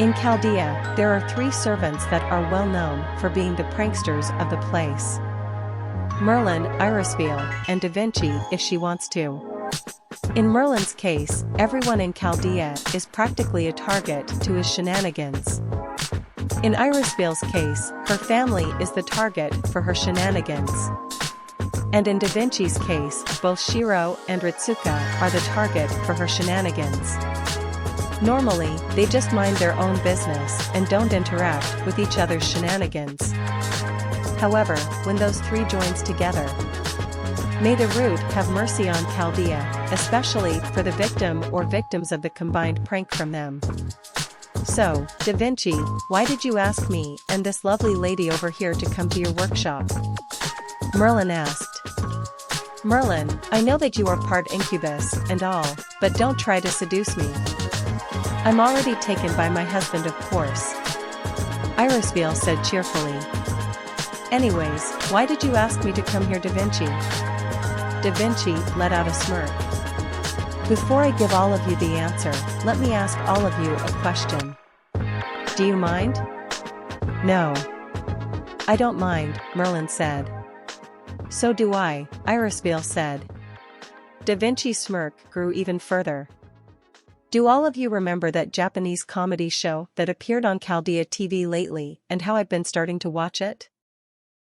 In Chaldea, there are three servants that are well known for being the pranksters of the place: Merlin, Irisville, and Da Vinci if she wants to. In Merlin's case, everyone in Chaldea is practically a target to his shenanigans. In Irisville's case, her family is the target for her shenanigans. And in Da Vinci's case, both Shirou and Ritsuka are the target for her shenanigans. Normally, they just mind their own business and don't interact with each other's shenanigans. However, when those three joins together, may the root have mercy on Chaldea, especially for the victim or victims of the combined prank from them. So, Da Vinci, why did you ask me and this lovely lady over here to come to your workshop? Merlin asked. Merlin, I know that you are part incubus and all, but don't try to seduce me. I'm already taken by my husband, of course, Irisville said cheerfully. Anyways, why did you ask me to come here, Da Vinci? Da Vinci let out a smirk. Before I give all of you the answer, let me ask all of you a question. Do you mind? No. I don't mind, Merlin said. So do I, Irisville said. Da Vinci's smirk grew even further. Do all of you remember that Japanese comedy show that appeared on Chaldea TV lately and how I've been starting to watch it?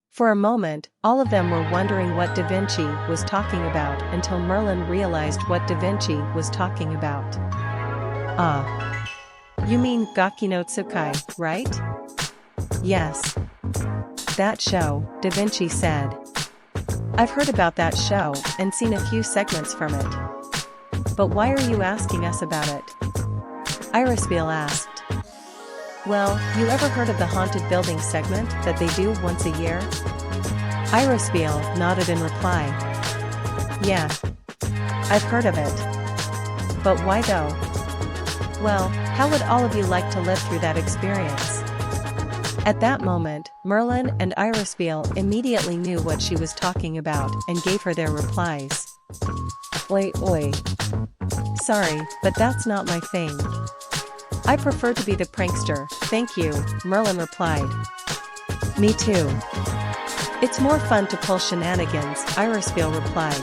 For a moment, all of them were wondering what Da Vinci was talking about until Merlin realized what Da Vinci was talking about. Ah. You mean Gaki no Tsukai, right? Yes. That show, Da Vinci said. I've heard about that show and seen a few segments from it. But why are you asking us about it? Irisville asked. Well, you ever heard of the haunted building segment that they do once a year? Irisville nodded in reply. Yeah. I've heard of it. But why though? Well, how would all of you like to live through that experience? At that moment, Merlin and Irisville immediately knew what she was talking about and gave her their replies. Oi. Sorry, but that's not my thing. I prefer to be the prankster, thank you, Merlin replied. Me too. It's more fun to pull shenanigans, Irisville replied.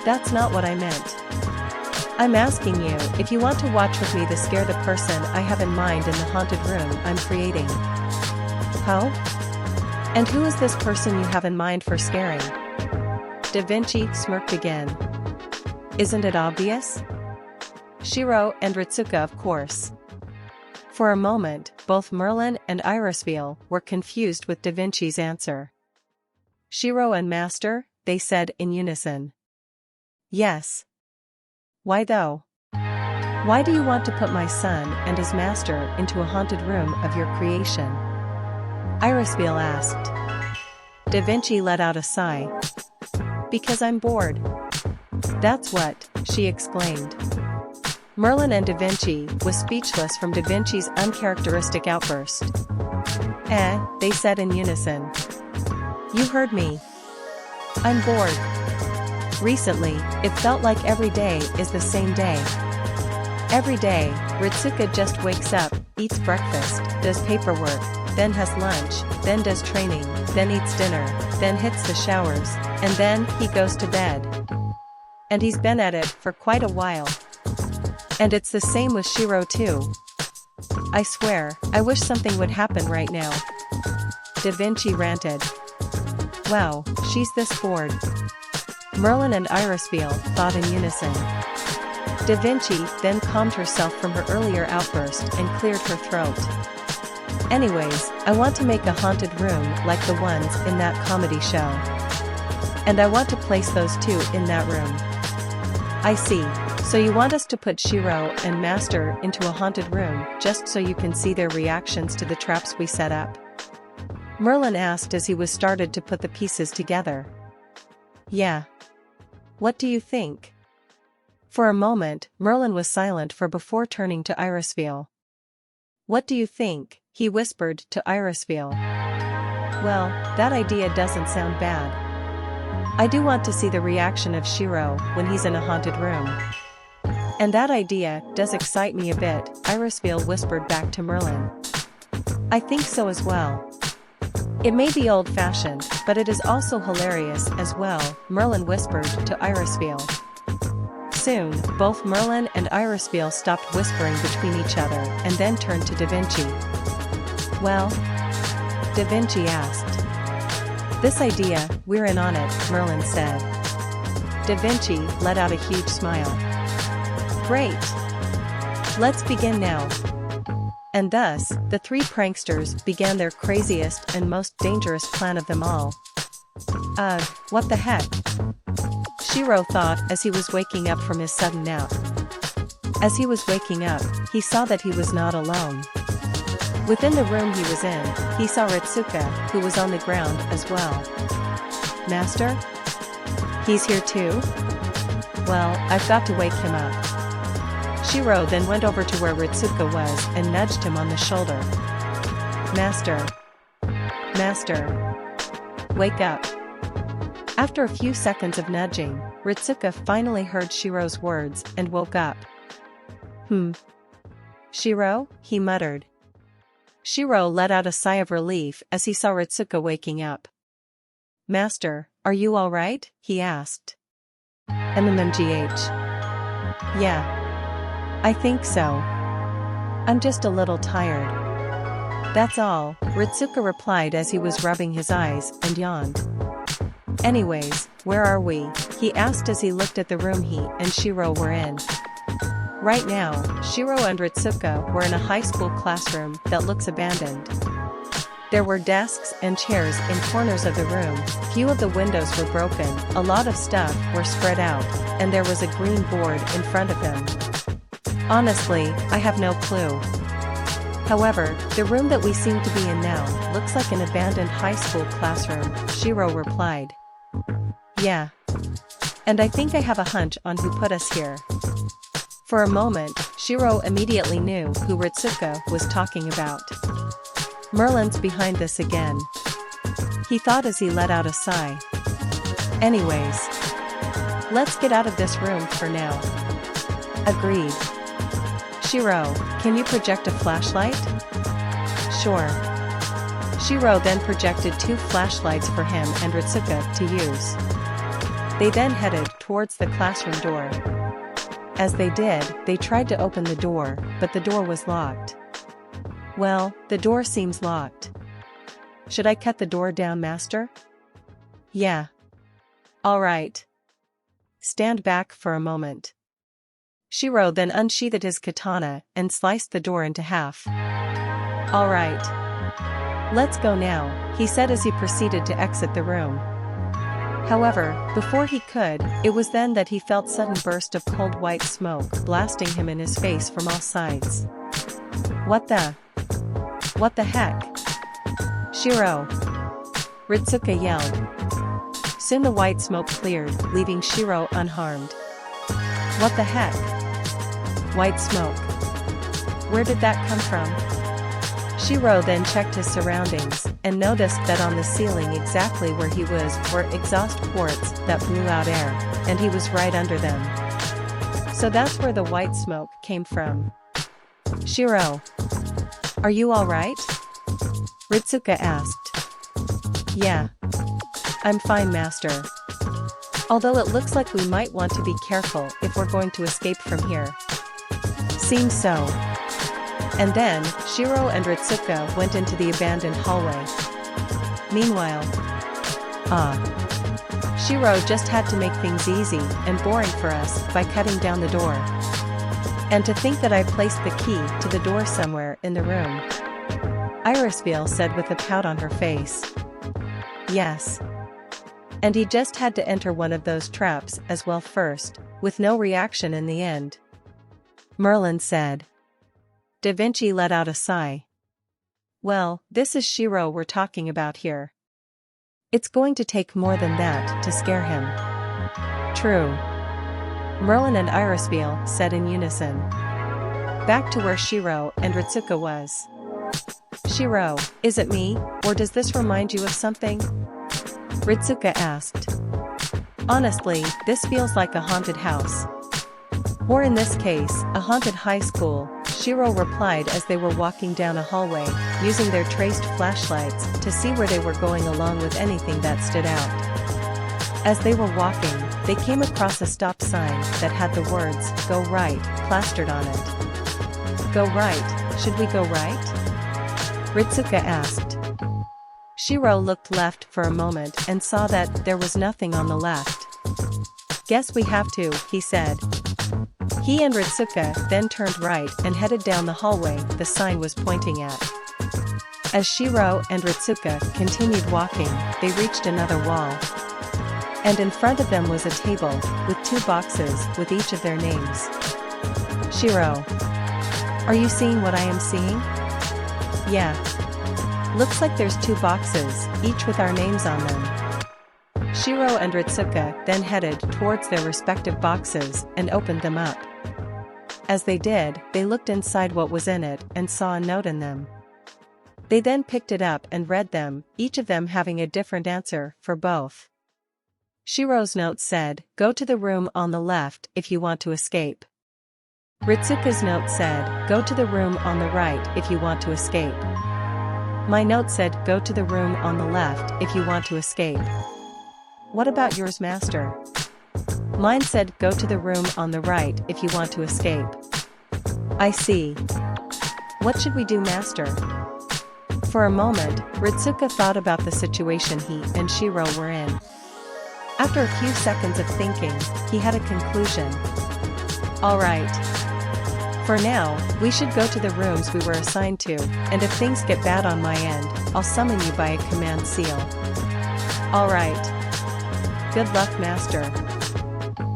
That's not what I meant. I'm asking you if you want to watch with me to scare the person I have in mind in the haunted room I'm creating. How? And who is this person you have in mind for scaring? Da Vinci smirked again. Isn't it obvious? Shirou and Ritsuka, of course. For a moment, both Merlin and Irisville were confused with Da Vinci's answer. Shirou and Master, they said in unison. Yes. Why though? Why do you want to put my son and his master into a haunted room of your creation? Irisville asked. Da Vinci let out a sigh. Because I'm bored. That's what, she exclaimed. Merlin and Da Vinci was speechless from Da Vinci's uncharacteristic outburst. They said in unison. You heard me. I'm bored. Recently, it felt like every day is the same day. Every day, Ritsuka just wakes up, eats breakfast, does paperwork, then has lunch, then does training, then eats dinner, then hits the showers, and then he goes to bed. And he's been at it for quite a while. And it's the same with Shirou too. I swear, I wish something would happen right now. Da Vinci ranted. Wow, she's this bored. Merlin and Irisville thought in unison. Da Vinci then calmed herself from her earlier outburst and cleared her throat. Anyways, I want to make a haunted room like the ones in that comedy show. And I want to place those two in that room. I see. So you want us to put Shirou and Master into a haunted room just so you can see their reactions to the traps we set up? Merlin asked as he was started to put the pieces together. Yeah. What do you think? For a moment, Merlin was silent before turning to Irisville. What do you think? He whispered to Irisville. Well, that idea doesn't sound bad. I do want to see the reaction of Shirou when he's in a haunted room. And that idea does excite me a bit, Irisville whispered back to Merlin. I think so as well. It may be old-fashioned, but it is also hilarious as well, Merlin whispered to Irisville. Soon, both Merlin and Irisville stopped whispering between each other and then turned to Da Vinci. Well? Da Vinci asked. This idea, we're in on it, Merlin said. Da Vinci let out a huge smile. Great! Let's begin now. And thus, the three pranksters began their craziest and most dangerous plan of them all. Ugh, what the heck? Shirou thought as he was waking up from his sudden nap. As he was waking up, he saw that he was not alone. Within the room he was in, he saw Ritsuka, who was on the ground as well. Master? He's here too? Well, I've got to wake him up. Shirou then went over to where Ritsuka was and nudged him on the shoulder. Master. Master. Wake up. After a few seconds of nudging, Ritsuka finally heard Shirou's words and woke up. Shirou? He muttered. Shirou let out a sigh of relief as he saw Ritsuka waking up. Master, are you all right? He asked. MMGH. Yeah. I think so. I'm just a little tired. That's all, Ritsuka replied as he was rubbing his eyes and yawned. Anyways, where are we? He asked as he looked at the room he and Shirou were in. Right now, Shirou and Ritsuka were in a high school classroom that looks abandoned. There were desks and chairs in corners of the room, few of the windows were broken, a lot of stuff were spread out, and there was a green board in front of them. Honestly, I have no clue. However, the room that we seem to be in now looks like an abandoned high school classroom, Shirou replied. Yeah. And I think I have a hunch on who put us here. For a moment, Shirou immediately knew who Ritsuka was talking about. Merlin's behind this again. He thought as he let out a sigh. Anyways. Let's get out of this room for now. Agreed. Shirou, can you project a flashlight? Sure. Shirou then projected 2 flashlights for him and Ritsuka to use. They then headed towards the classroom door. As they did, they tried to open the door, but the door was locked. Well, the door seems locked. Should I cut the door down, Master? Yeah. All right. Stand back for a moment. Shirou then unsheathed his katana and sliced the door into half. All right. Let's go now, he said as he proceeded to exit the room. However, before he could, it was then that he felt a sudden burst of cold white smoke blasting him in his face from all sides. What the heck? Shirou! Ritsuka yelled. Soon the white smoke cleared, leaving Shirou unharmed. What the heck? White smoke. Where did that come from? Shirou then checked his surroundings, and noticed that on the ceiling exactly where he was were exhaust ports that blew out air, and he was right under them. So that's where the white smoke came from. Shirou. Are you alright? Ritsuka asked. Yeah. I'm fine, Master. Although it looks like we might want to be careful if we're going to escape from here. Seems so. And then, Shirou and Ritsuka went into the abandoned hallway. Meanwhile, Shirou just had to make things easy and boring for us by cutting down the door. And to think that I placed the key to the door somewhere in the room. Irisville said with a pout on her face. Yes. And he just had to enter one of those traps as well first, with no reaction in the end. Merlin said. Da Vinci let out a sigh. Well, this is Shirou we're talking about here. It's going to take more than that to scare him. True. Merlin and Irisville said in unison. Back to where Shirou and Ritsuka was. Shirou, is it me, or does this remind you of something? Ritsuka asked. Honestly, this feels like a haunted house. Or in this case, a haunted high school, Shirou replied as they were walking down a hallway, using their traced flashlights to see where they were going along with anything that stood out. As they were walking, they came across a stop sign that had the words, "Go right," plastered on it. "Go right, should we go right?" Ritsuka asked. Shirou looked left for a moment and saw that there was nothing on the left. "Guess we have to," he said. He and Ritsuka then turned right and headed down the hallway the sign was pointing at. As Shirou and Ritsuka continued walking, they reached another wall. And in front of them was a table, with 2 boxes with each of their names. "Shirou, are you seeing what I am seeing?" "Yeah. Looks like there's 2 boxes, each with our names on them." Shirou and Ritsuka then headed towards their respective boxes and opened them up. As they did, they looked inside what was in it and saw a note in them. They then picked it up and read them, each of them having a different answer for both. Shirou's note said, "Go to the room on the left if you want to escape." Ritsuka's note said, "Go to the room on the right if you want to escape." My note said, "Go to the room on the left if you want to escape." What about yours, Master? Mine said, "Go to the room on the right if you want to escape." I see. What should we do, Master? For a moment, Ritsuka thought about the situation he and Shirou were in. After a few seconds of thinking, he had a conclusion. "All right. For now, we should go to the rooms we were assigned to, and if things get bad on my end, I'll summon you by a command seal." "All right. Good luck, Master."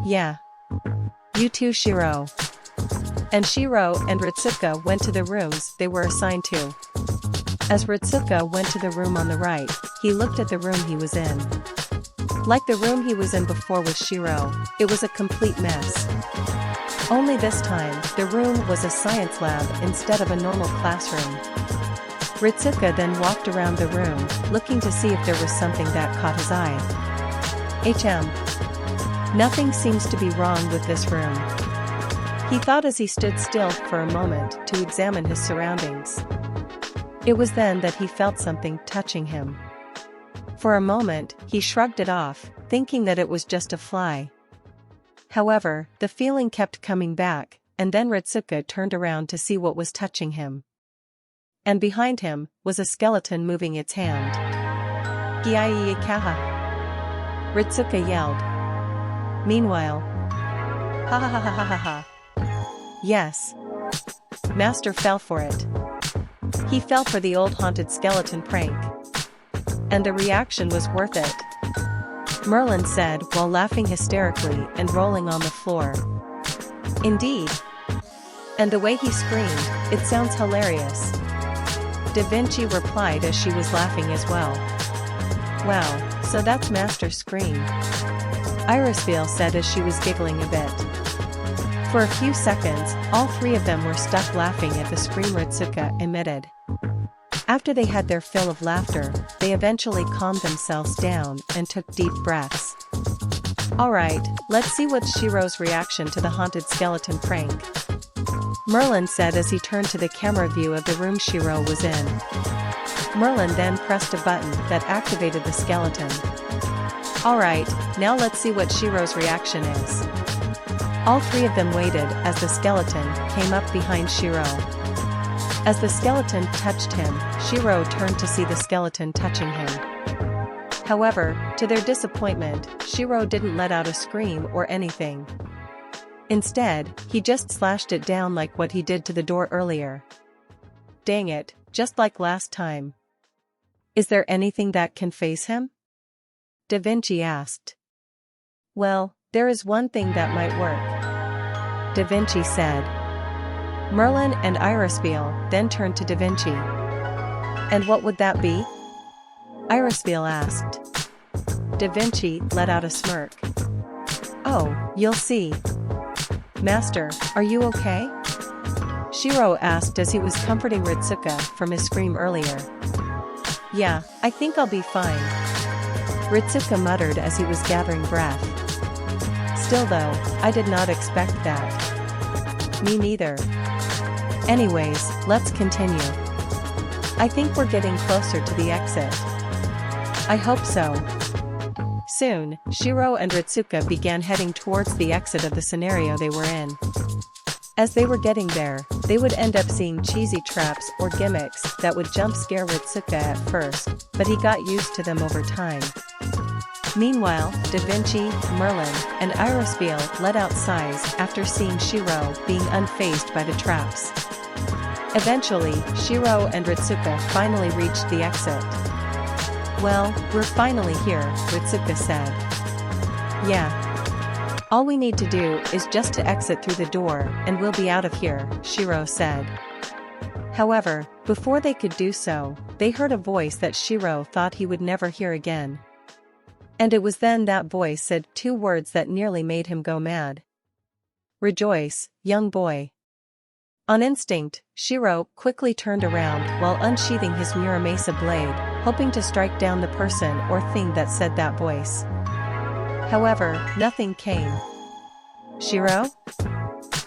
"Yeah. You too, Shirou." And Shirou and Ritsuka went to the rooms they were assigned to. As Ritsuka went to the room on the right, he looked at the room he was in. Like the room he was in before with Shirou, it was a complete mess. Only this time, the room was a science lab instead of a normal classroom. Ritsuka then walked around the room, looking to see if there was something that caught his eye. Nothing seems to be wrong with this room. He thought as he stood still for a moment to examine his surroundings. It was then that he felt something touching him. For a moment, he shrugged it off, thinking that it was just a fly. However, the feeling kept coming back, and then Ritsuka turned around to see what was touching him. And behind him was a skeleton moving its hand. "Giaiyakaha!" Ritsuka yelled. Meanwhile, "Ha ha ha ha ha ha ha." Yes. Master fell for it. He fell for the old haunted skeleton prank. And the reaction was worth it, Merlin said while laughing hysterically and rolling on the floor. "Indeed. And the way he screamed, it sounds hilarious." Da Vinci replied as she was laughing as well. "Wow, so that's Master's scream," Irisville said as she was giggling a bit. For a few seconds, all 3 of them were stuck laughing at the scream Ritsuka emitted. After they had their fill of laughter, they eventually calmed themselves down and took deep breaths. "Alright, let's see what's Shirou's reaction to the haunted skeleton prank," Merlin said as he turned to the camera view of the room Shirou was in. Merlin then pressed a button that activated the skeleton. "Alright, now let's see what Shirou's reaction is." All 3 of them waited as the skeleton came up behind Shirou. As the skeleton touched him, Shirou turned to see the skeleton touching him. However, to their disappointment, Shirou didn't let out a scream or anything. Instead, he just slashed it down like what he did to the door earlier. Dang it, just like last time. "Is there anything that can face him?" Da Vinci asked. "Well, there is one thing that might work," Da Vinci said. Merlin and Irisville then turned to Da Vinci. "And what would that be?" Irisville asked. Da Vinci let out a smirk. "Oh, you'll see." "Master, are you okay?" Shirou asked as he was comforting Ritsuka from his scream earlier. "Yeah, I think I'll be fine," Ritsuka muttered as he was gathering breath. "Still though, I did not expect that." Me neither. Anyways, let's continue. I think we're getting closer to the exit. I hope so. Soon, Shirou and Ritsuka began heading towards the exit of the scenario they were in. As they were getting there, they would end up seeing cheesy traps or gimmicks that would jump scare Ritsuka at first, but he got used to them over time. Meanwhile, Da Vinci, Merlin, and Irisville let out sighs after seeing Shirou being unfazed by the traps. Eventually, Shirou and Ritsuka finally reached the exit. "Well, we're finally here," Ritsuka said. "Yeah. All we need to do is just to exit through the door and we'll be out of here," Shirou said. However, before they could do so, they heard a voice that Shirou thought he would never hear again. And it was then that voice said two words that nearly made him go mad. "Rejoice, young boy." On instinct, Shirou quickly turned around while unsheathing his Muramasa blade, hoping to strike down the person or thing that said that voice. However, nothing came. "Shirou?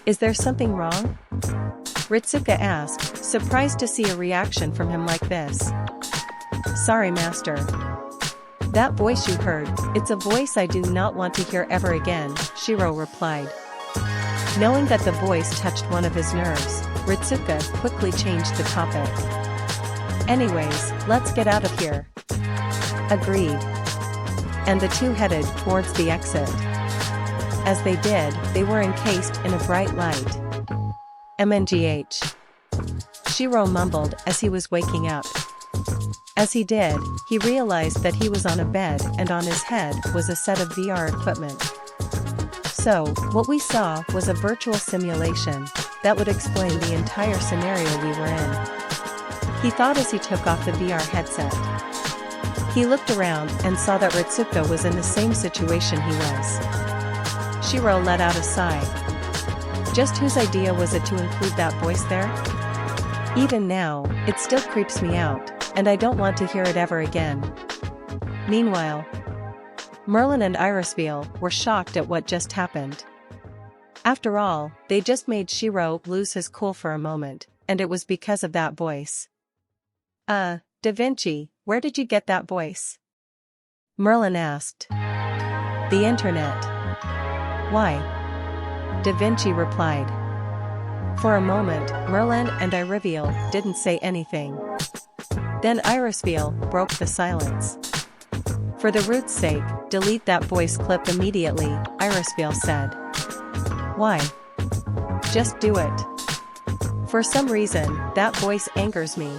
Is there something wrong?" Ritsuka asked, surprised to see a reaction from him like this. "Sorry, master. That voice you heard, it's a voice I do not want to hear ever again," Shirou replied. Knowing that the voice touched one of his nerves, Ritsuka quickly changed the topic. "Anyways, let's get out of here." Agreed. And the two headed towards the exit. As they did, they were encased in a bright light. "MNGH." Shirou mumbled as he was waking up. As he did, he realized that he was on a bed and on his head was a set of VR equipment. So, what we saw was a virtual simulation that would explain the entire scenario we were in. He thought as he took off the VR headset. He looked around and saw that Ritsuka was in the same situation he was. Shirou let out a sigh. Just whose idea was it to include that voice there? Even now, it still creeps me out, and I don't want to hear it ever again. Meanwhile, Merlin and Irisville were shocked at what just happened. After all, they just made Shirou lose his cool for a moment, and it was because of that voice. Da Vinci, where did you get that voice?" Merlin asked. "The internet." "Why?" Da Vinci replied. For a moment, Merlin and Irisville didn't say anything. Then Irisville broke the silence. "For the root's sake, delete that voice clip immediately," Irisville said. "Why?" "Just do it. For some reason, that voice angers me,"